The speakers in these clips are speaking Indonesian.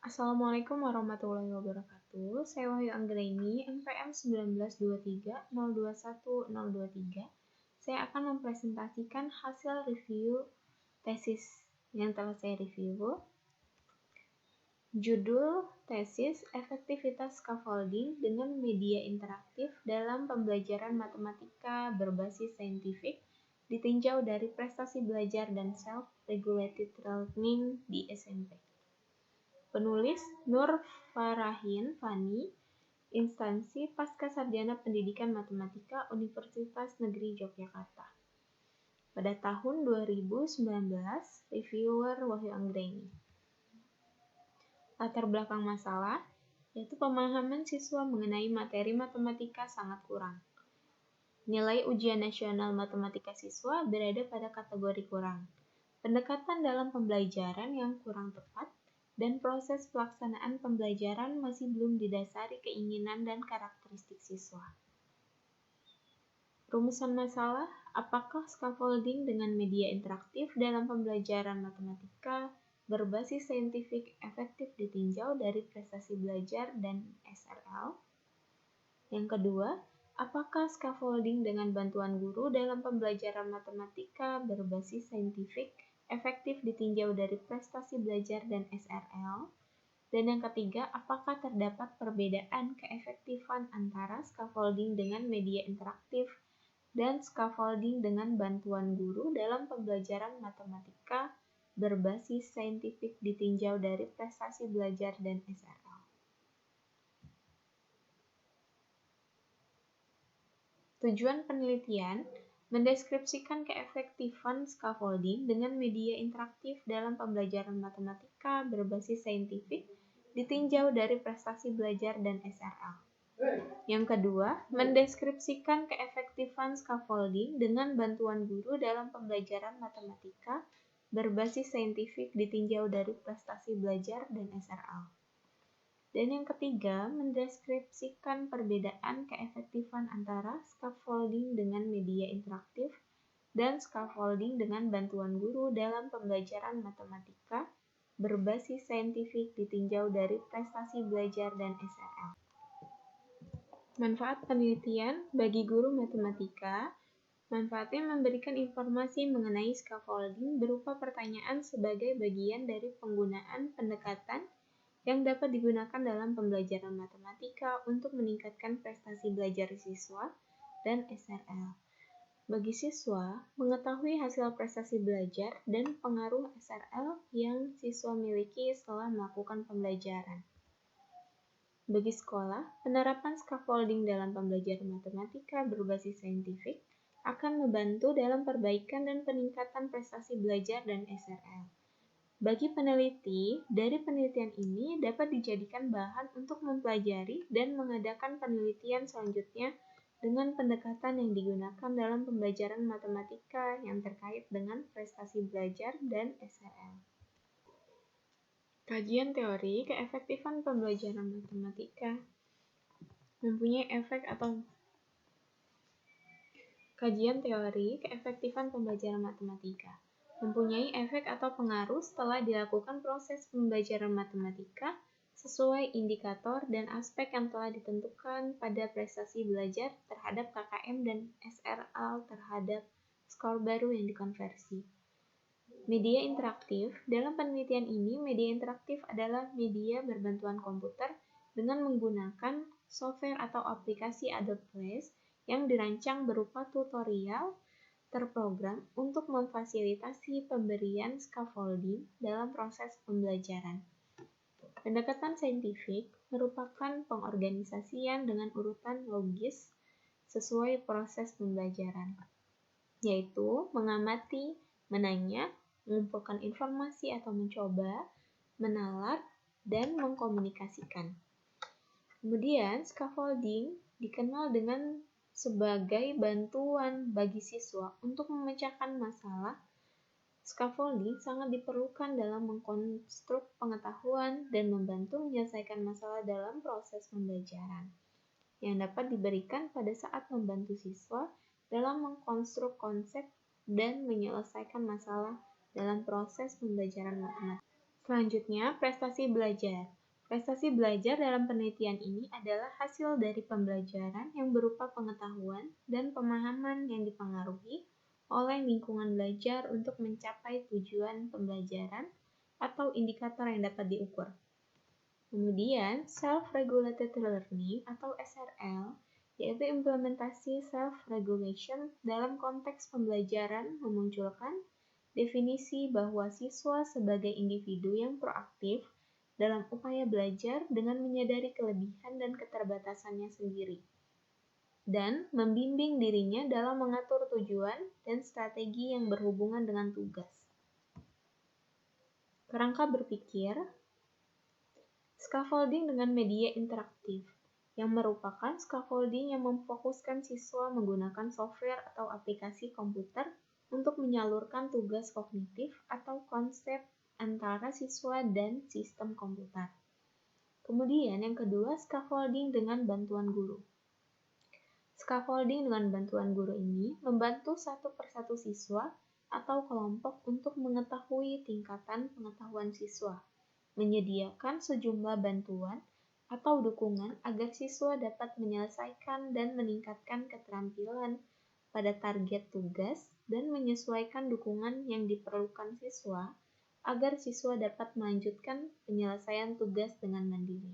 Assalamualaikum warahmatullahi wabarakatuh. Saya Wahyu Anggraini, NPM 1923021023. Saya akan mempresentasikan hasil review tesis yang telah saya review. Judul tesis efektivitas scaffolding dengan media interaktif dalam pembelajaran matematika berbasis saintifik ditinjau dari prestasi belajar dan self-regulated learning di SMP. Penulis Nur Farahin Fani, Instansi Pascasarjana Pendidikan Matematika Universitas Negeri Yogyakarta. Pada tahun 2019, reviewer Wahyu Anggraini. Latar belakang masalah, yaitu pemahaman siswa mengenai materi matematika sangat kurang. Nilai ujian nasional matematika siswa berada pada kategori kurang. Pendekatan dalam pembelajaran yang kurang tepat, dan proses pelaksanaan pembelajaran masih belum didasari keinginan dan karakteristik siswa. Rumusan masalah, apakah scaffolding dengan media interaktif dalam pembelajaran matematika berbasis saintifik efektif ditinjau dari prestasi belajar dan SRL? Yang kedua, apakah scaffolding dengan bantuan guru dalam pembelajaran matematika berbasis saintifik efektif ditinjau dari prestasi belajar dan SRL? Dan yang ketiga, apakah terdapat perbedaan keefektifan antara scaffolding dengan media interaktif dan scaffolding dengan bantuan guru dalam pembelajaran matematika berbasis saintifik ditinjau dari prestasi belajar dan SRL? Tujuan penelitian mendeskripsikan keefektifan scaffolding dengan media interaktif dalam pembelajaran matematika berbasis saintifik ditinjau dari prestasi belajar dan SRL. Yang kedua, mendeskripsikan keefektifan scaffolding dengan bantuan guru dalam pembelajaran matematika berbasis saintifik ditinjau dari prestasi belajar dan SRL. Dan yang ketiga, mendeskripsikan perbedaan keefektifan antara scaffolding dengan media interaktif dan scaffolding dengan bantuan guru dalam pembelajaran matematika berbasis saintifik ditinjau dari prestasi belajar dan SRL. Manfaat penelitian bagi guru matematika. Manfaatnya memberikan informasi mengenai scaffolding berupa pertanyaan sebagai bagian dari penggunaan pendekatan yang dapat digunakan dalam pembelajaran matematika untuk meningkatkan prestasi belajar siswa dan SRL. Bagi siswa, mengetahui hasil prestasi belajar dan pengaruh SRL yang siswa miliki setelah melakukan pembelajaran. Bagi sekolah, penerapan scaffolding dalam pembelajaran matematika berbasis saintifik akan membantu dalam perbaikan dan peningkatan prestasi belajar dan SRL. Bagi peneliti, dari penelitian ini dapat dijadikan bahan untuk mempelajari dan mengadakan penelitian selanjutnya dengan pendekatan yang digunakan dalam pembelajaran matematika yang terkait dengan prestasi belajar dan SRL. Kajian teori keefektifan pembelajaran matematika mempunyai efek atau Kajian teori keefektifan pembelajaran matematika mempunyai efek atau pengaruh setelah dilakukan proses pembelajaran matematika sesuai indikator dan aspek yang telah ditentukan pada prestasi belajar terhadap KKM dan SRL terhadap skor baru yang dikonversi. Media interaktif. Dalam penelitian ini, media interaktif adalah media berbantuan komputer dengan menggunakan software atau aplikasi Adobe Flash yang dirancang berupa tutorial terprogram untuk memfasilitasi pemberian scaffolding dalam proses pembelajaran. Pendekatan saintifik merupakan pengorganisasian dengan urutan logis sesuai proses pembelajaran, yaitu mengamati, menanya, mengumpulkan informasi atau mencoba, menalar, dan mengkomunikasikan. Kemudian, scaffolding dikenal dengan sebagai bantuan bagi siswa untuk memecahkan masalah. Scaffolding sangat diperlukan dalam mengkonstruk pengetahuan dan membantu menyelesaikan masalah dalam proses pembelajaran, yang dapat diberikan pada saat membantu siswa dalam mengkonstruk konsep dan menyelesaikan masalah dalam proses pembelajaran matematika. Selanjutnya, prestasi belajar. Prestasi belajar dalam penelitian ini adalah hasil dari pembelajaran yang berupa pengetahuan dan pemahaman yang dipengaruhi oleh lingkungan belajar untuk mencapai tujuan pembelajaran atau indikator yang dapat diukur. Kemudian, self-regulated learning atau SRL, yaitu implementasi self-regulation dalam konteks pembelajaran memunculkan definisi bahwa siswa sebagai individu yang proaktif dalam upaya belajar dengan menyadari kelebihan dan keterbatasannya sendiri, dan membimbing dirinya dalam mengatur tujuan dan strategi yang berhubungan dengan tugas. Kerangka berpikir, scaffolding dengan media interaktif, yang merupakan scaffolding yang memfokuskan siswa menggunakan software atau aplikasi komputer untuk menyalurkan tugas kognitif atau konsep antara siswa dan sistem komputer. Kemudian yang kedua, scaffolding dengan bantuan guru. Scaffolding dengan bantuan guru ini membantu satu persatu siswa atau kelompok untuk mengetahui tingkatan pengetahuan siswa, menyediakan sejumlah bantuan atau dukungan agar siswa dapat menyelesaikan dan meningkatkan keterampilan pada target tugas dan menyesuaikan dukungan yang diperlukan siswa agar siswa dapat melanjutkan penyelesaian tugas dengan mandiri.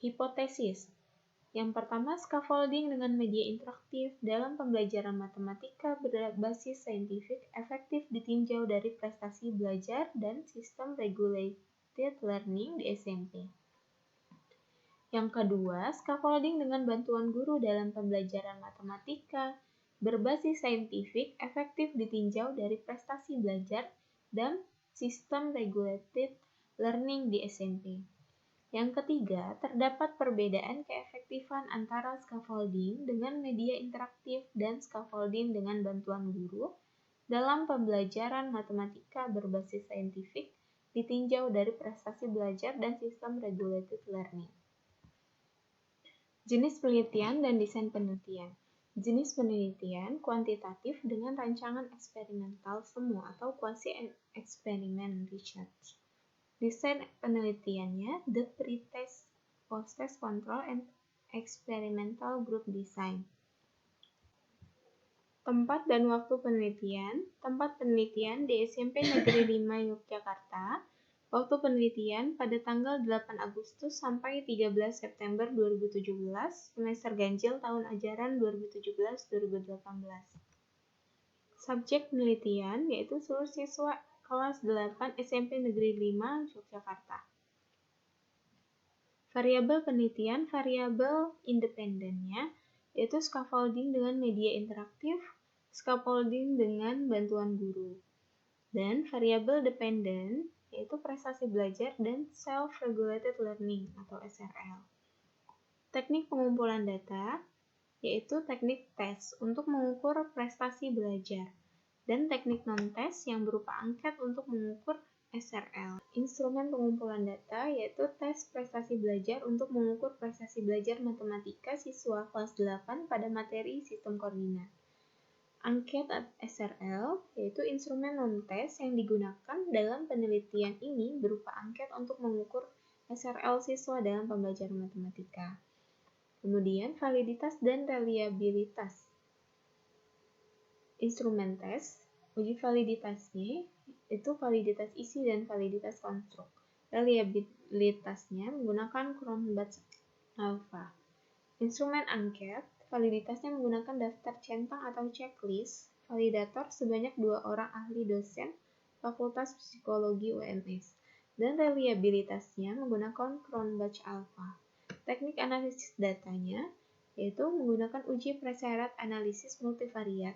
Hipotesis. Yang pertama, scaffolding dengan media interaktif dalam pembelajaran matematika berbasis saintifik efektif ditinjau dari prestasi belajar dan sistem regulated learning di SMP. Yang kedua, scaffolding dengan bantuan guru dalam pembelajaran matematika berbasis saintifik efektif ditinjau dari prestasi belajar dan sistem regulated learning di SMP. Yang ketiga, terdapat perbedaan keefektifan antara scaffolding dengan media interaktif dan scaffolding dengan bantuan guru dalam pembelajaran matematika berbasis saintifik ditinjau dari prestasi belajar dan sistem regulated learning. Jenis penelitian dan desain penelitian. Jenis penelitian kuantitatif dengan rancangan eksperimental semu atau quasi-experiment research. Desain penelitiannya the pre-test, post-test control, and experimental group design. Tempat dan waktu penelitian. Tempat penelitian di SMP Negeri 5 Yogyakarta. Waktu penelitian pada tanggal 8 Agustus sampai 13 September 2017, semester ganjil tahun ajaran 2017-2018. Subjek penelitian yaitu seluruh siswa kelas 8 SMP Negeri 5 Yogyakarta. Variabel penelitian, variabel independennya yaitu scaffolding dengan media interaktif, scaffolding dengan bantuan guru. Dan variabel dependen yaitu prestasi belajar dan self-regulated learning atau SRL. Teknik pengumpulan data yaitu teknik tes untuk mengukur prestasi belajar dan teknik non-tes yang berupa angket untuk mengukur SRL. Instrumen pengumpulan data yaitu tes prestasi belajar untuk mengukur prestasi belajar matematika siswa kelas 8 pada materi sistem koordinat. Angket SRL yaitu instrumen non-tes yang digunakan dalam penelitian ini berupa angket untuk mengukur SRL siswa dalam pembelajaran matematika. Kemudian validitas dan reliabilitas. Instrumen tes, uji validitasnya itu validitas isi dan validitas konstruk. Reliabilitasnya menggunakan Cronbach-Alpha. Instrumen angket, validitasnya menggunakan daftar centang atau checklist, validator sebanyak 2 orang ahli dosen Fakultas Psikologi UNS, dan reliabilitasnya menggunakan Cronbach-Alpha. Teknik analisis datanya yaitu menggunakan uji prasyarat analisis multivariat,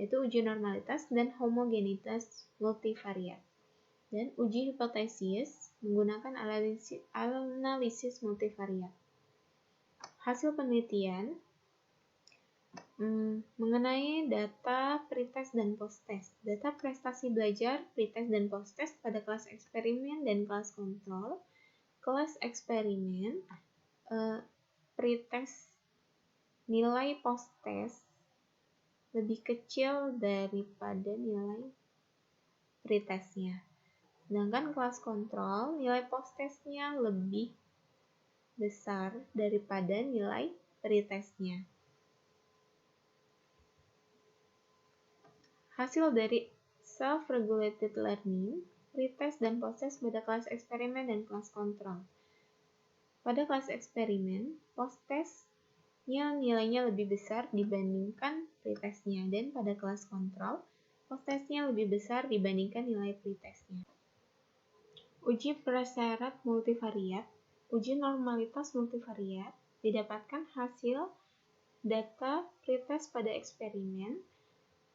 yaitu uji normalitas dan homogenitas multivariat. Dan uji hipotesis menggunakan analisis multivariat. Hasil penelitian mengenai data pretest dan posttest. Data prestasi belajar, pretest dan posttest pada kelas eksperimen dan kelas kontrol. Kelas eksperimen, pretest nilai posttest lebih kecil daripada nilai pretestnya. Sedangkan kelas kontrol, nilai post-testnya lebih besar daripada nilai pretestnya. Hasil dari self-regulated learning, pretest dan post-test pada kelas eksperimen dan kelas kontrol. Pada kelas eksperimen, post-testnya nilainya lebih besar dibandingkan pretestnya, dan pada kelas kontrol, post-testnya lebih besar dibandingkan nilai pretestnya. Uji prasyarat multivariat, uji normalitas multivariat, didapatkan hasil data pretest pada eksperimen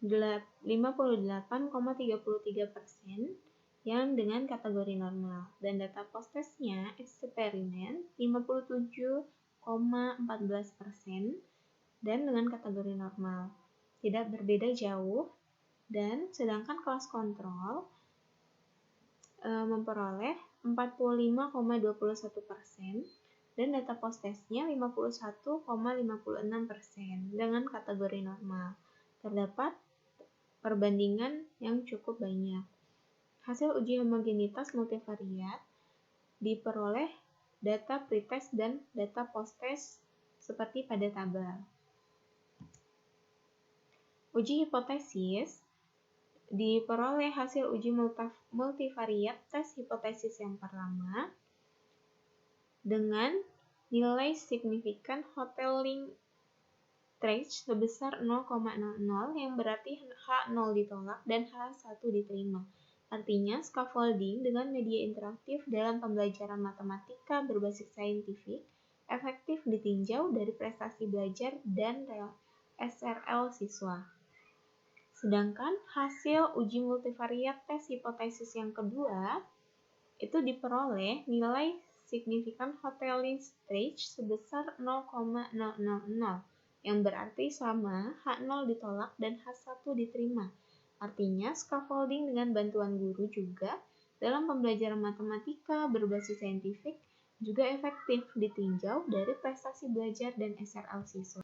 58,33% yang dengan kategori normal, dan data post-testnya eksperimen 57,14% dan dengan kategori normal. Tidak berbeda jauh, dan sedangkan kelas kontrol memperoleh 45,21% dan data post-testnya 51,56% dengan kategori normal. Terdapat perbandingan yang cukup banyak. Hasil uji homogenitas multivariat diperoleh data pretest dan data post-test seperti pada tabel. Uji hipotesis diperoleh hasil uji multivariat tes hipotesis yang pertama dengan nilai signifikan Hotelling Trace sebesar 0,00 yang berarti H0 ditolak dan H1 diterima. Artinya, scaffolding dengan media interaktif dalam pembelajaran matematika berbasis saintifik efektif ditinjau dari prestasi belajar dan SRL siswa. Sedangkan hasil uji multivariat tes hipotesis yang kedua itu diperoleh nilai signifikan Hotelling Trace sebesar 0,000 yang berarti sama H0 ditolak dan H1 diterima. Artinya, scaffolding dengan bantuan guru juga dalam pembelajaran matematika berbasis saintifik juga efektif ditinjau dari prestasi belajar dan SRL siswa.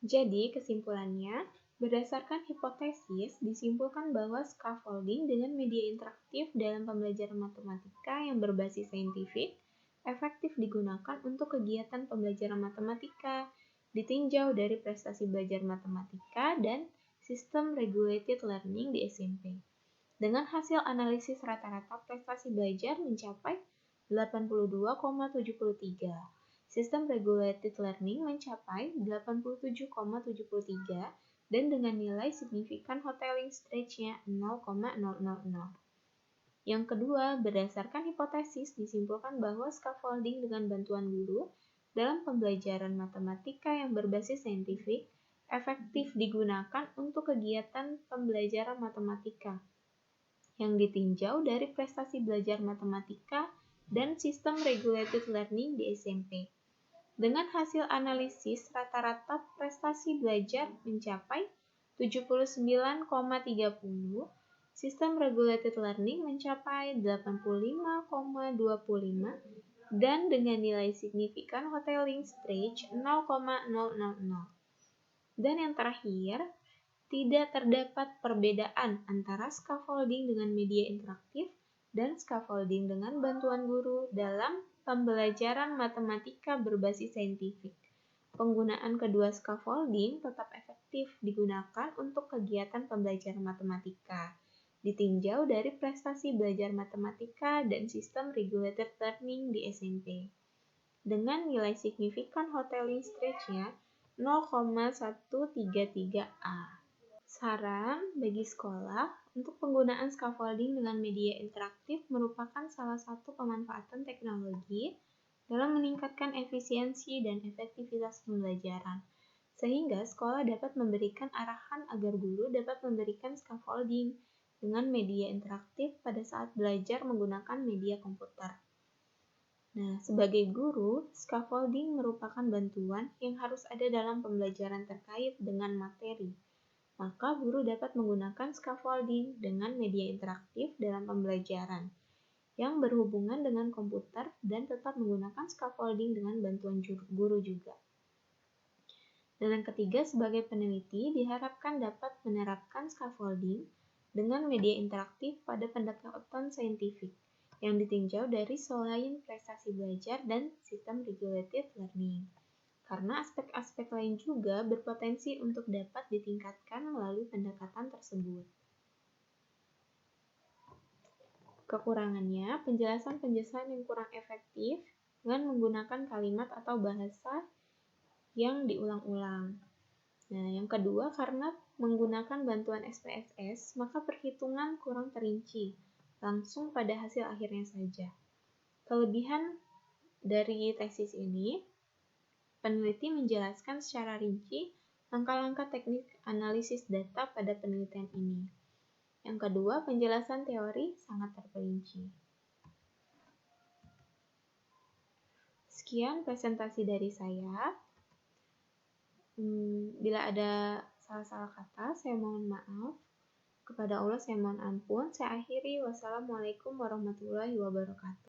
Jadi, kesimpulannya, berdasarkan hipotesis, disimpulkan bahwa scaffolding dengan media interaktif dalam pembelajaran matematika yang berbasis saintifik efektif digunakan untuk kegiatan pembelajaran matematika, ditinjau dari prestasi belajar matematika dan sistem regulated learning di SMP. Dengan hasil analisis rata-rata prestasi belajar mencapai 82,73. Sistem regulated learning mencapai 87,73 dan dengan nilai signifikan Hotelling Trace-nya 0,000. Yang kedua, berdasarkan hipotesis disimpulkan bahwa scaffolding dengan bantuan guru dalam pembelajaran matematika yang berbasis saintifik efektif digunakan untuk kegiatan pembelajaran matematika yang ditinjau dari prestasi belajar matematika dan sistem regulated learning di SMP. Dengan hasil analisis rata-rata prestasi belajar mencapai 79,30, sistem regulated learning mencapai 85,25 dan dengan nilai signifikan Hotelling Trace 0,000. Dan yang terakhir, tidak terdapat perbedaan antara scaffolding dengan media interaktif dan scaffolding dengan bantuan guru dalam pembelajaran matematika berbasis saintifik. Penggunaan kedua scaffolding tetap efektif digunakan untuk kegiatan pembelajaran matematika, ditinjau dari prestasi belajar matematika dan sistem regulated learning di SMP. Dengan nilai signifikan Hotelling Trace-nya 0,133A. Saran bagi sekolah untuk penggunaan scaffolding dengan media interaktif merupakan salah satu pemanfaatan teknologi dalam meningkatkan efisiensi dan efektivitas pembelajaran, sehingga sekolah dapat memberikan arahan agar guru dapat memberikan scaffolding dengan media interaktif pada saat belajar menggunakan media komputer. Nah, sebagai guru, scaffolding merupakan bantuan yang harus ada dalam pembelajaran terkait dengan materi. Maka guru dapat menggunakan scaffolding dengan media interaktif dalam pembelajaran yang berhubungan dengan komputer dan tetap menggunakan scaffolding dengan bantuan guru juga. Dan yang ketiga, sebagai peneliti diharapkan dapat menerapkan scaffolding dengan media interaktif pada pendekatan saintifik yang ditinjau dari selain prestasi belajar dan sistem regulated learning. Karena aspek-aspek lain juga berpotensi untuk dapat ditingkatkan melalui pendekatan tersebut. Kekurangannya, penjelasan-penjelasan yang kurang efektif dengan menggunakan kalimat atau bahasa yang diulang-ulang. Nah, yang kedua, karena menggunakan bantuan SPSS, maka perhitungan kurang terinci, langsung pada hasil akhirnya saja. Kelebihan dari tesis ini, peneliti menjelaskan secara rinci langkah-langkah teknik analisis data pada penelitian ini. Yang kedua, penjelasan teori sangat terperinci. Sekian presentasi dari saya. Bila ada salah-salah kata, saya mohon maaf. Kepada Allah saya mohon ampun. Saya akhiri. Wassalamualaikum warahmatullahi wabarakatuh.